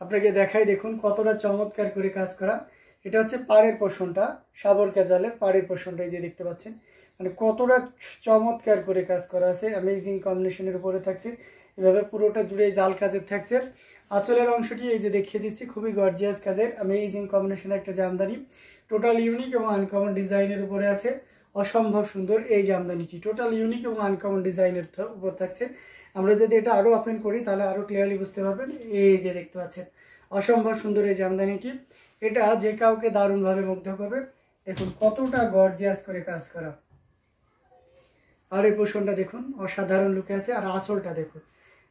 আপনাকে দেখাই, দেখুন কতটা চমৎকার করে কাজ করা। এটা হচ্ছে পাড়ের পোর্শনটা, সাবর ক্যাজালের পাড়ের পোর্শনটা, এই যে দেখতে পাচ্ছেন, মানে কতটা চমৎকার করে কাজ করা আছে। অ্যামেজিং কম্বিনেশনের উপরে থাকছে, এভাবে পুরোটা জুড়ে জাল কাজের থাকছে। আঁচলের অংশটি এই যে দেখিয়ে দিচ্ছি, খুবই গর্জিয়াস কাজের অ্যামেজিং কম্বিনেশনের একটা জামদানি, টোটাল ইউনিক এবং আনকমন ডিজাইনের উপরে আছে। অসম্ভব সুন্দর এই জামদানিটি, টোটাল ইউনিক এবং আনকমন ডিজাইনের উপর থাকছে। আমরা যদি এটা আরও ওপেন করি তাহলে আরও ক্লিয়ারলি বুঝতে পারবেন। এই যে দেখতে পাচ্ছেন, অসম্ভব সুন্দর এই জামদানিটি, এটা যে কাউকে দারুণভাবে মুগ্ধ করবে। দেখুন কতটা গর্জিয়াস করে কাজ করা। আর এই পোর্শনটা দেখুন অসাধারণ লুকে আছে। আর আঁচলটা দেখুন,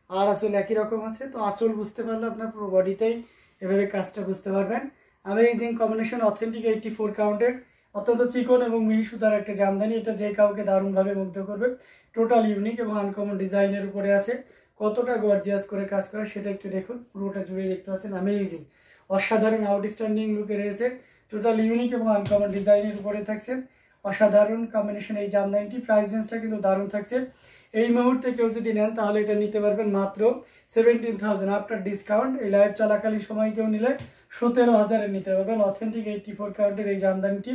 আর আঁচল একই রকম আছে। তো আঁচল বুঝতে পারলে আপনার পুরো বডিতেই এভাবে কাজটা বুঝতে পারবেন। অ্যামেজিং কম্বিনেশন, অথেন্টিক 84 কাউন্টের অত্যন্ত চিকন এবং মিহি সুতার একটা জামদানি, এটা যে কাউকে দারুণভাবে মুগ্ধ করবে। টোটাল ইউনিক এবং আনকমন ডিজাইনের উপরে আছে। কতটা গর্জিয়াস করে কাজ করা সেটা একটু দেখুন, পুরোটা জুড়ে দেখতে পাচ্ছেন। অ্যামেজিং, অসাধারণ আউটস্ট্যান্ডিং লুকে রয়েছে। টোটাল ইউনিক এবং আনকমন ডিজাইনের উপরে থাকছে। অসাধারণ কম্বিনেশন এই জামদানিটি। প্রাইস রেঞ্জটা কিন্তু দারুণ থাকছে। এই মুহূর্তে কেউ যদি নেন তাহলে এটা নিতে পারবেন মাত্র 17,000 আফটার ডিসকাউন্ট। এই লাইভ চলাকালীন সময় কেউ নিলে 17,000 নিতে পারবেন অথেন্টিক 84 কাউন্টের এই জামদানিটি।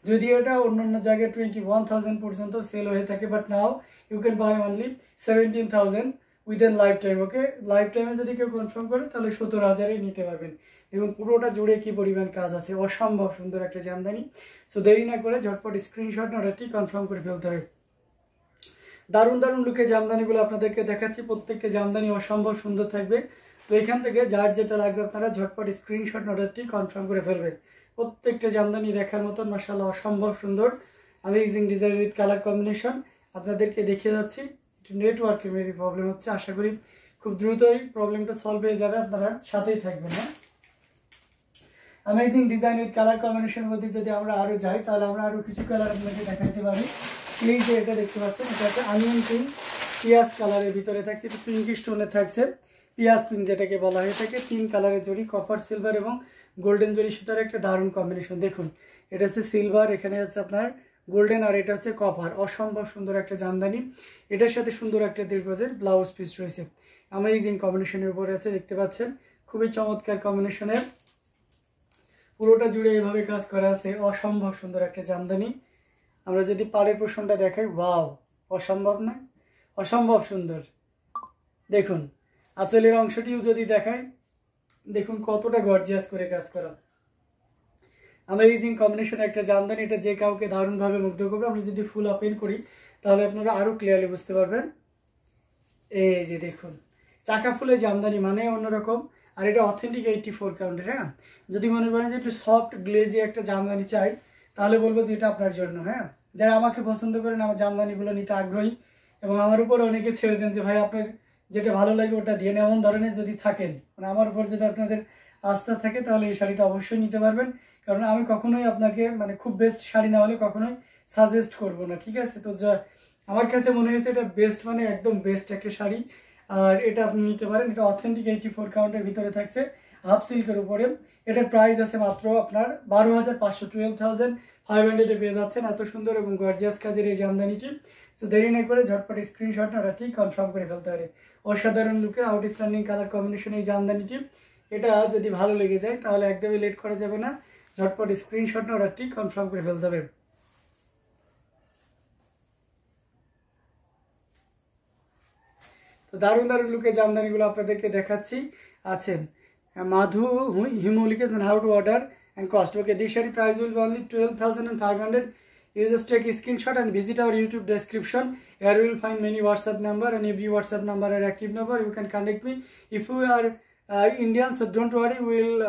যদিও এটা অন্যান্য জায়গায় 21,000 পর্যন্ত সেল হয়ে থাকে, but now you can buy only 17,000 within lifetime. Okay, life টাইমে যদি কেউ কনফার্ম করে তাহলে 17,000 নিতে পারবেন। এবং পুরোটা জুড়ে কি পরিমাণ কাজ আছে, অসম্ভব সুন্দর একটা জামদানি। সো দেরি না করে ঝটপট স্ক্রিনশট অর্ডারটি কনফার্ম করে ফেলতে হবে। দারুণ দারুণ লুকে জামদানিগুলো আপনাদেরকে দেখাচ্ছি, প্রত্যেকটা জামদানি অসম্ভব সুন্দর থাকবে। তো এখান থেকে যার যেটা লাগবে আপনারা ঝটপট স্ক্রিনশট অর্ডারটি কনফার্ম করে ফেলবেন। প্রত্যেকটা জামদানি দেখার মতন মাশাআল্লাহ অসম্ভব সুন্দর, amazing design with colour combination আপনাদেরকে দেখিয়ে যাচ্ছি। একটু নেটওয়ার্কের মেবি প্রবলেম হচ্ছে, আশা করি খুব দ্রুতই প্রবলেমটা সলভ হয়ে যাবে, আপনারা সাথেই থাকবেন। হ্যাঁ, অ্যামেজিং ডিজাইন উইথ কালার কম্বিনেশনের মধ্যে যদি আমরা আরও যাই তাহলে আমরা আরও কিছু কালার আপনাকে দেখাইতে পারি। এই যে এটা দেখতে পাচ্ছেন, এটা হচ্ছে অনিয়ন পিঙ্ক, পিঁয়াজ কালারের ভিতরে থাকছে, একটু পিঙ্ক স্টোনের থাকছে, পিঁয়াজ পিঙ্ক যেটাকে বলা হয়ে থাকে। 3 কালারের জড়ি, কপার, সিলভার এবং গোল্ডেন জড়ি সুতার একটা দারুণ কম্বিনেশন। দেখুন এটা হচ্ছে সিলভার, এখানে হচ্ছে আপনার গোল্ডেন, আর এটা হচ্ছে কপার। অসম্ভব সুন্দর একটা জামদানি, এটার সাথে সুন্দর একটা 1.5 গজের ব্লাউজ পিস রয়েছে। অ্যামেজিং কম্বিনেশনের উপরে আছে, দেখতে পাচ্ছেন খুবই চমৎকার কম্বিনেশনের, পুরোটা জুড়ে এভাবে কাজ করা আছে। অসম্ভব সুন্দর একটা জামদানি। আমরা যদি পাড়ের পোর্শনটা দেখাই, ওয়াও, অসম্ভব না, অসম্ভব সুন্দর। দেখুন আঁচলের অংশটিও যদি দেখাই, দেখুন কতটা গর্জিয়াস করে কাজ করা। অ্যামেজিং কম্বিনেশন একটা জামদানি, এটা যে কাউকে দারুণভাবে মুগ্ধ করবে। আমরা যদি ফুল ওপেন করি তাহলে আপনারা আরও ক্লিয়ারলি বুঝতে পারবেন। এই যে দেখুন, চাকা ফুলের জামদানি মানে অন্যরকম। আর এটা অথেন্টিক 84 কাউন্টের। হ্যাঁ, যদি মনে করেন যে একটু সফট গ্লেজি একটা জামদানি চাই তাহলে বলবো যে এটা আপনার জন্য। হ্যাঁ, যারা আমাকে পছন্দ করেন, আমার জামদানিগুলো নিতে আগ্রহী এবং আমার উপর অনেকে ছেড়ে দেন যে ভাই আপনার যেটা ভালো লাগে ওটা দিয়ে নেন, এমন ধরনের যদি থাকেন, মানে আমার উপর যদি আপনাদের আস্থা থাকে তাহলে এই শাড়িটা অবশ্যই নিতে পারবেন। কারণ আমি কখনোই আপনাকে মানে খুব বেস্ট শাড়ি না হলে কখনোই সাজেস্ট করব না, ঠিক আছে? তো যা আমার কাছে মনে হয়েছে এটা বেস্ট, মানে একদম বেস্ট একটা শাড়ি। আর এটা আপনি নিতে পারেন, এটা অথেন্টিক 84 কাউন্টের ভিতরে থাকছে, হাফ সিল্কের উপরে। এটার প্রাইস আছে মাত্র আপনার 12,500, 12,500 পেয়ে যাচ্ছেন। এত সুন্দর এবং গর্জিয়াস কাজের এই জামদানিটি। সো দেরি না করে ঝটপট স্ক্রিনশট ওটা ঠিক কনফার্ম করে ফেলতে পারে। অসাধারণ লুকের আউটস্ট্যান্ডিং কালার কম্বিনেশন এই জামদানিটি, এটা যদি ভালো লেগে যায় তাহলে একদমই লেট করা যাবে না, ঝটপট স্ক্রিনশট ওটা ঠিক কনফার্ম করে ফেলতে হবে। তো দারুণ দারুণ লুকের জামদানিগুলো আপনাদেরকে দেখাচ্ছি। আছেন মাধু হিমোলিকেস and how to order and cost. Okay, this shari price will be only 12,500. You just take a screenshot and visit our YouTube description. Here you will find many WhatsApp number, and every WhatsApp number are active number. You can contact me. If you are Indian, so don't worry, we will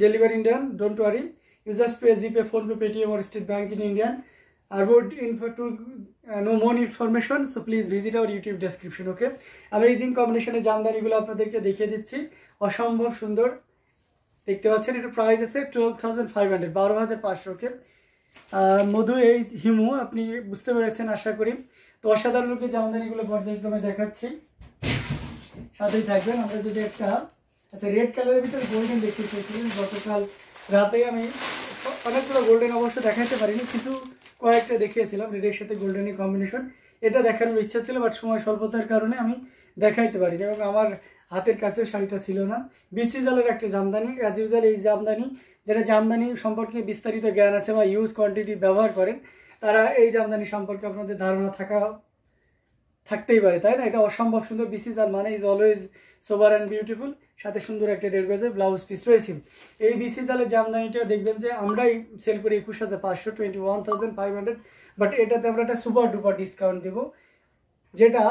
deliver Indian. Don't worry. You just pay GPay, PhonePe, Paytm or State Bank in Indian. I would to know more information, so please visit our YouTube description. Okay, amazing combination এর জামদানিগুলো আপনাদেরকে দেখিয়ে দিচ্ছি, অসম্ভব সুন্দর দেখতে পাচ্ছেন। এটা price আছে 12,500, 12,500। ওকে, মধু এই হিমু, আপনি বুঝতে পেরেছেন আশা করি। তো অসাধারণ লোকের জামদানিগুলো পর্যায়ক্রমে দেখাচ্ছি, সাথেই থাকবেন। আমরা যদি একটা আচ্ছা রেড কালারের ভিতরে গোল্ডেন দেখতে চেয়েছিলেন, গতকাল রাতে আমি অনেকগুলো গোল্ডেন অবশ্য দেখাতে পারিনি, কিছু কয়েকটা দেখিয়েছিলাম রেডের সাথে গোল্ডেনের কম্বিনেশন। এটা দেখানোর ইচ্ছা ছিল, বাট সময় স্বল্পতার কারণে আমি দেখাইতে পারিনি। এবং আমার হাতের কাছে শাড়িটা ছিল না। বিসি জালের একটা জামদানি, অ্যাজ ইউজুয়াল এই জামদানি, যারা জামদানি সম্পর্কে বিস্তারিত জ্ঞান আছে বা ইউজ কোয়ান্টিটি ব্যবহার করেন, তারা এই জামদানি সম্পর্কে আপনাদের ধারণা থাকতেই পারে, তাই না? এটা অসম্ভব সুন্দর। বিসি জাল মানে is always sober and beautiful, সাথে সুন্দর একটা 1.5 গজের ব্লাউজ পিস রয়েছে। এই বিসি জালের জামদানিটা দেখবেন যে আমরাই সেল করি 21,500, 21,500, বাট এটাতে আমরা একটা সুপার ডুপার ডিসকাউন্ট দেবো, যেটা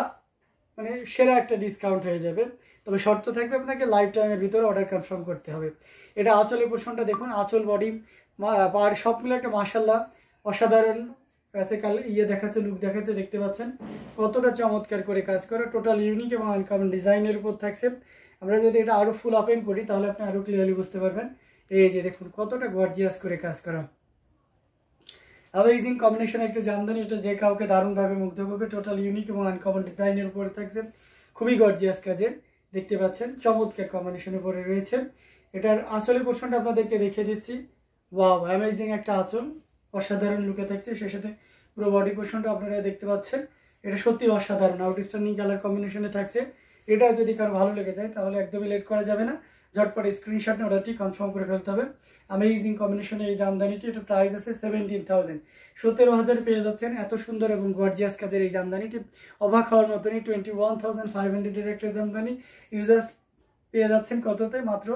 মানে সেরা একটা ডিসকাউন্ট হয়ে যাবে। তবে শর্ত থাকবে আপনাকে লাইফ টাইমের ভিতরে অর্ডার কনফার্ম করতে হবে। এটা আঁচলের পোর্শনটা দেখুন, আঁচল বডি আর সব মিলে একটা মাশাল্লাহ অসাধারণ দেখাচ্ছে, লুক দেখাচ্ছে, দেখতে পাচ্ছেন কতটা চমৎকার করে কাজ করা, টোটাল ইউনিক এবং আনকমন ডিজাইনের উপর থাকছে। আমরা যদি এটা আরও ফুল ওপেন করি তাহলে আপনি আরও ক্লিয়ারলি বুঝতে পারবেন। এই যে দেখুন কতটা গর্জিয়াস করে কাজ করা, অ্যামেজিং কম্বিনেশন একটা জামদানি। এটা যে কাউকে দারুণভাবে মুগ্ধ করবে, টোটাল ইউনিক এবং আনকমন ডিজাইনের উপরে থাকছে, খুবই গর্জিয়াস কাজের, দেখতে পাচ্ছেন চমৎকার কম্বিনেশনের উপরে রয়েছে। এটার আঁচলের পোর্শনটা আপনাদেরকে দেখিয়ে দিচ্ছি। ওয়াও, অ্যামেজিং একটা আঁচল, অসাধারণ লুকে থাকছে। সে সাথে পুরো বডি পোর্শনটা আপনারা দেখতে পাচ্ছেন, এটা সত্যি অসাধারণ আউটস্ট্যান্ডিং কালার কম্বিনেশনে থাকছে। এটা যদি কারো ভালো লেগে যায় তাহলে একদমই লেট করা যাবে না, ঝটপট স্ক্রিনশট নিয়ে অর্ডারটি কনফার্ম করে ফেলতে হবে। অ্যামেজিং কম্বিনেশনে এই জামদানিটি, এটা প্রাইস আছে 17,000, 17,000 পেয়ে যাচ্ছেন এত সুন্দর এবং গর্জিয়াস কাজের এই জামদানিটি। অবাক হওয়ার মতনই 21,500 একটা জামদানি ইউজার্স পেয়ে যাচ্ছেন কততে? মাত্র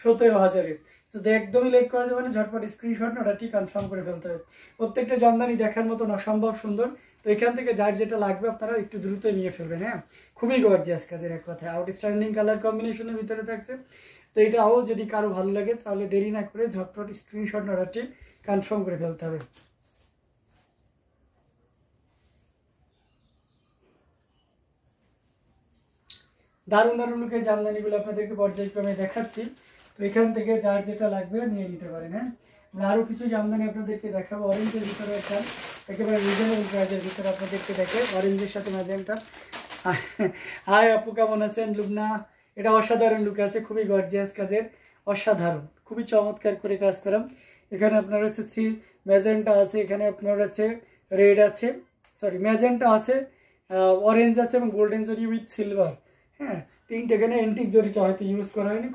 17,000। তো একদমই লেট করা যাবে না, ঝটপট স্ক্রিনশট নিয়ে অর্ডারটি কনফার্ম করে ফেলতে হবে। প্রত্যেকটা জামদানি দেখার মতন অসম্ভব সুন্দর। তো এখান থেকে যার যেটা লাগবে আপনারা একটু দ্রুত নিয়ে ফেলবেন। হ্যাঁ, খুবই গর্জিয়াস কাজের, এক কথায় আউটস্ট্যান্ডিং কালার কম্বিনেশনের ভিতরে থাকছে। তো এটাও যদি কারো ভালো লাগে তাহলে দেরি না করে ঝটপট স্ক্রিনশট অর্ডারটি কনফার্ম করে ফেলতে হবে। দারুণ দারুণ লুকের জামদানিগুলো আপনাদেরকে পর্যায়ক্রমে দেখাচ্ছি। তো এখান থেকে যার যেটা লাগবে নিয়ে নিতে পারেন। হ্যাঁ, আমরা আরও কিছু জামদানি আপনাদেরকে দেখাবো। অরেঞ্জের ভিতরে একটা একেবারে রিজনেবল প্রাইজের ভিতরে আপনাদেরকে দেখে, অরেঞ্জের সাথে ম্যাজেন্টা। হাই আপু, কেমন আছেন? লুবনা, এটা অসাধারণ লুক আছে, খুবই গর্জিয়াস কাজের, অসাধারণ, খুবই চমৎকার করে কাজ করা। এখানে আপনার হচ্ছে ম্যাজেন্টা আছে, এখানে আপনার হচ্ছে রেড আছে, সরি ম্যাজেন্টা আছে, অরেঞ্জ আছে এবং গোল্ডেন জরি উইথ সিলভার। হ্যাঁ, তিনটে, এখানে এন্টিক জরিটা হয়তো ইউজ করা হয়নি,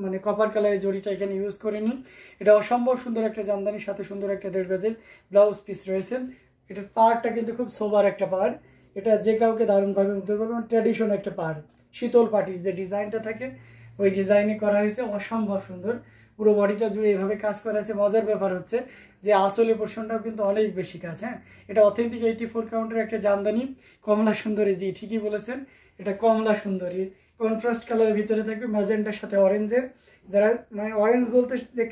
মানে কপার কালারের জরিটা এখানে ইউজ করেনি। এটা অসম্ভব সুন্দর একটা জামদানির সাথে সুন্দর একটা 1.5 গজের ব্লাউজ পিস রয়েছে। এটার পাড়টা কিন্তু খুব সোবার একটা পাড়, এটা যে কাউকে দারুণভাবে মুগ্ধ করবে। ট্র্যাডিশন একটা পাড়, শীতল পাটির যে ডিজাইনটা থাকে ওই ডিজাইনে করা হয়েছে, অসম্ভব সুন্দর। পুরো বডিটা জুড়ে এভাবে কাজ করা হয়েছে। মজার ব্যাপার হচ্ছে যে আঁচলের পোর্শনটাও কিন্তু অনেক বেশি কাজ। হ্যাঁ, এটা অথেন্টিক 84 কাউন্টের একটা জামদানি, কমলা সুন্দরী। জি, ঠিকই বলেছেন, এটা কমলা সুন্দরী, কন্ট্রাস্ট কালারের ভিতরে থাকবে ম্যাজেন্টার সাথে অরেঞ্জের। যারা মানে অরেঞ্জ বলতে যে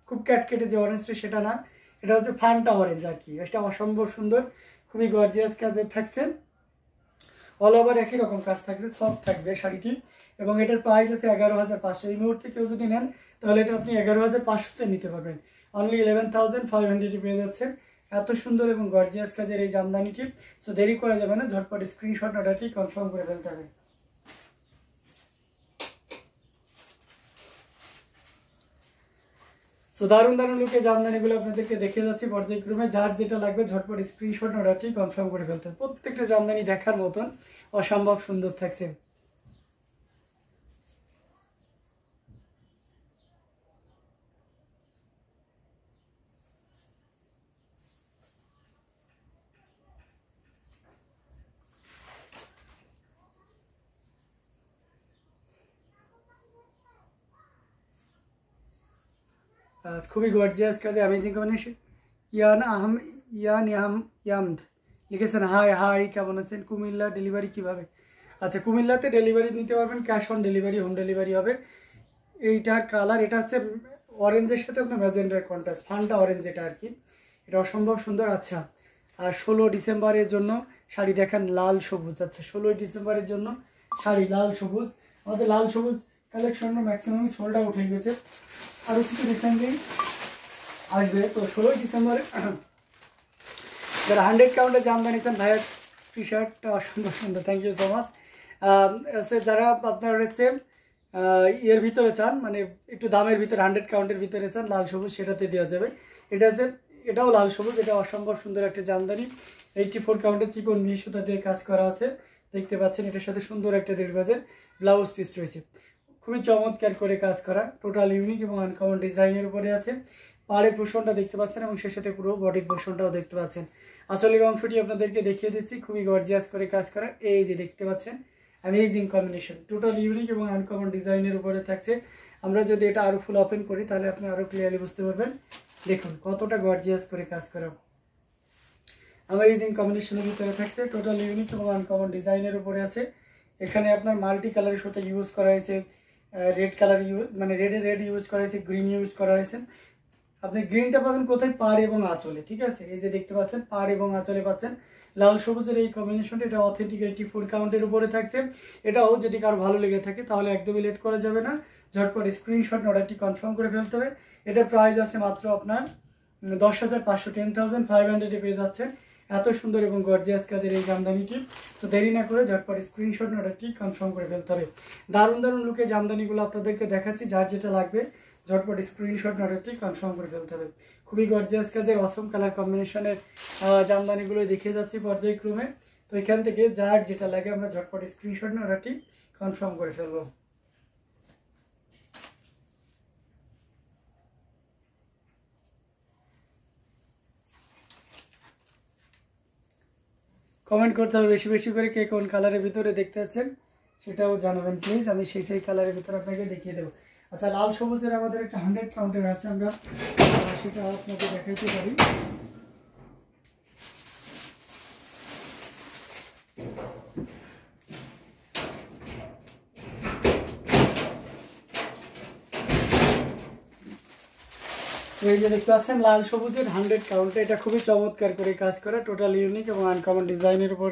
খুব ক্যাটকেটে যে অরেঞ্জটা সেটা না, এটা হচ্ছে ফান্টা অরেঞ্জ আর কি। এটা অসম্ভব সুন্দর, খুবই গর্জিয়াস কাজের থাকছে, অল ওভার একই রকম কাজ থাকছে, সফট থাকবে শাড়িটি। এবং এটার প্রাইস আছে 11,500। এই মুহূর্তে কেউ যদি নেন তাহলে এটা আপনি 11,500-তে নিতে পারবেন, অনলি 11,500 পেয়ে যাচ্ছেন। এত সুন্দর এবং গর্জিয়াস কাজের এই জামদানিটি। সো দেরি করা যাবে না, ঝটপট স্ক্রিনশট অর্ডারটি কনফার্ম করে ফেলতে হবে। সো দারুণ দারুণ লুকে জামদানিগুলো আপনাদেরকে দেখে যাচ্ছি পর্যায়ক্রমে। যার যেটা লাগবে ঝটপট স্ক্রিনশট অর্ডারটি কনফার্ম করে ফেলতে হবে। প্রত্যেকটা জামদানি দেখার মতন অসম্ভব সুন্দর থাকছে। খুবই গর্জিয়াস কাজে অ্যামেজিং কম্বিনেশন। ইয়ামদ লিখেছেন, হাই হাই, কেমন আছেন? কুমিল্লা ডেলিভারি কিভাবে? আচ্ছা, কুমিল্লাতে ডেলিভারি নিতে পারবেন, cash on delivery, home delivery হবে। এইটার কালার, এটা হচ্ছে অরেঞ্জের সাথে আপনার ম্যাজেন্ডার কন্ট্রাস্ট, ফান্টা অরেঞ্জ এটা আর কি। এটা অসম্ভব সুন্দর। আচ্ছা, আর 16 ডিসেম্বরের জন্য শাড়ি দেখান, লাল সবুজ। আচ্ছা, 16 ডিসেম্বরের জন্য শাড়ি লাল সবুজ। আমাদের লাল সবুজ কালেকশন ম্যাক্সিমাম সোল্ড আউট হয়ে গেছে, আরও কিছু রিসেন্টলি আসবে। তো 16 ডিসেম্বরে যারা 100 কাউন্টে জামদানি চান, ভাইয়ের টি শার্টটা অসম্ভব সুন্দর, থ্যাংক ইউ সো মাচ। যারা আপনার হচ্ছে এর ভিতরে চান, মানে একটু দামের ভিতরে 100 কাউন্টের ভিতরে চান লাল সবুজ, সেটাতে দেওয়া যাবে। এটা আছে, এটাও লাল সবুজ, এটা অসম্ভব সুন্দর একটা জামদানি। 84 কাউন্টের চিকন মিহি সুতা দিয়ে কাজ করা আছে, দেখতে পাচ্ছেন। এটার সাথে সুন্দর একটা 1.5 গজের ব্লাউজ পিস রয়েছে। খুবই চমৎকার করে কাজ করা, টোটাল ইউনিক এবং আনকমন ডিজাইনের উপরে আছে। পাড়ের পোর্শনটা দেখতে পাচ্ছেন এবং সে সাথে পুরো বডির পোর্শনটাও দেখতে পাচ্ছেন। আঁচলের অংশটি আপনাদেরকে দেখিয়ে দিচ্ছি, খুবই গর্জিয়াস করে কাজ করা। এই যে দেখতে পাচ্ছেন অ্যামেজিং কম্বিনেশন, টোটাল ইউনিক এবং আনকমন ডিজাইনের উপরে থাকছে। আমরা যদি এটা আরও ফুল ওপেন করি তাহলে আপনি আরও ক্লিয়ারলি বুঝতে পারবেন। দেখুন কতটা গর্জিয়াস করে কাজ করা, অ্যামেজিং কম্বিনেশনের ভিতরে থাকছে, টোটাল ইউনিক এবং আনকমন ডিজাইনের উপরে আছে। এখানে আপনার মাল্টি কালারের সাথে ইউজ করা হয়েছে, রেড কালার মানে রেড ইউজ করা হয়েছে, গ্রিন ইউজ করা হয়েছে। আপনি গ্রিনটা পাবেন কোথায়? পাড় এবং আঁচলে, ঠিক আছে? এই যে দেখতে পাচ্ছেন পাড় এবং আঁচলে পাচ্ছেন লাল সবুজের এই কম্বিনেশনটা। এটা অথেন্টিক 84 কাউন্টের উপরে থাকছে। এটাও যদি কারো ভালো লেগে থাকে তাহলে একদমই লেট করা যাবে না, ঝটপট স্ক্রিনশট অর্ডারটি কনফার্ম করে ফেলতে হবে। এটার প্রাইস আছে মাত্র আপনার 10,500, 10,500 পেয়ে যাচ্ছেন। এত সুন্দর এবং গর্জিয়াস কাজের এই জামদানিটি। সো দেরি না করে ঝটপট স্ক্রিনশট অর্ডারটি কনফার্ম করে ফেলতে হবে। দারুণ দারুণ লুকে জামদানিগুলো আপনাদেরকে দেখাচ্ছি, যার যেটা লাগবে ঝটপট স্ক্রিনশট অর্ডারটি কনফার্ম করে ফেলতে হবে। খুবই গর্জিয়াস কাজের অসম কালার কম্বিনেশনের জামদানিগুলো দেখিয়ে যাচ্ছি পর্যায়ক্রমে। তো এখান থেকে যার যেটা লাগে আমরা ঝটপট স্ক্রিনশট অর্ডারটি কনফার্ম করে ফেলবো। কমেন্ট করতে হবে বেশি বেশি করে, কে কোন কালারের ভিতরে দেখতে পাচ্ছেন সেটাও জানাবেন প্লিজ, আমি সেই কালারের ভিতরে আপনাকে দেখিয়ে দেবো। আচ্ছা, লাল সবুজের আমাদের একটা 100 কাউন্টের আছে, আমরা সেটা আপনাকে দেখাইতে পারি। এই যে দেখতে পাচ্ছেন লাল সবুজের 100 কাউন্টে, এটা খুবই চমৎকার করে কাজ করা, টোটাল ইউনিক এবং আনকমন ডিজাইনের উপর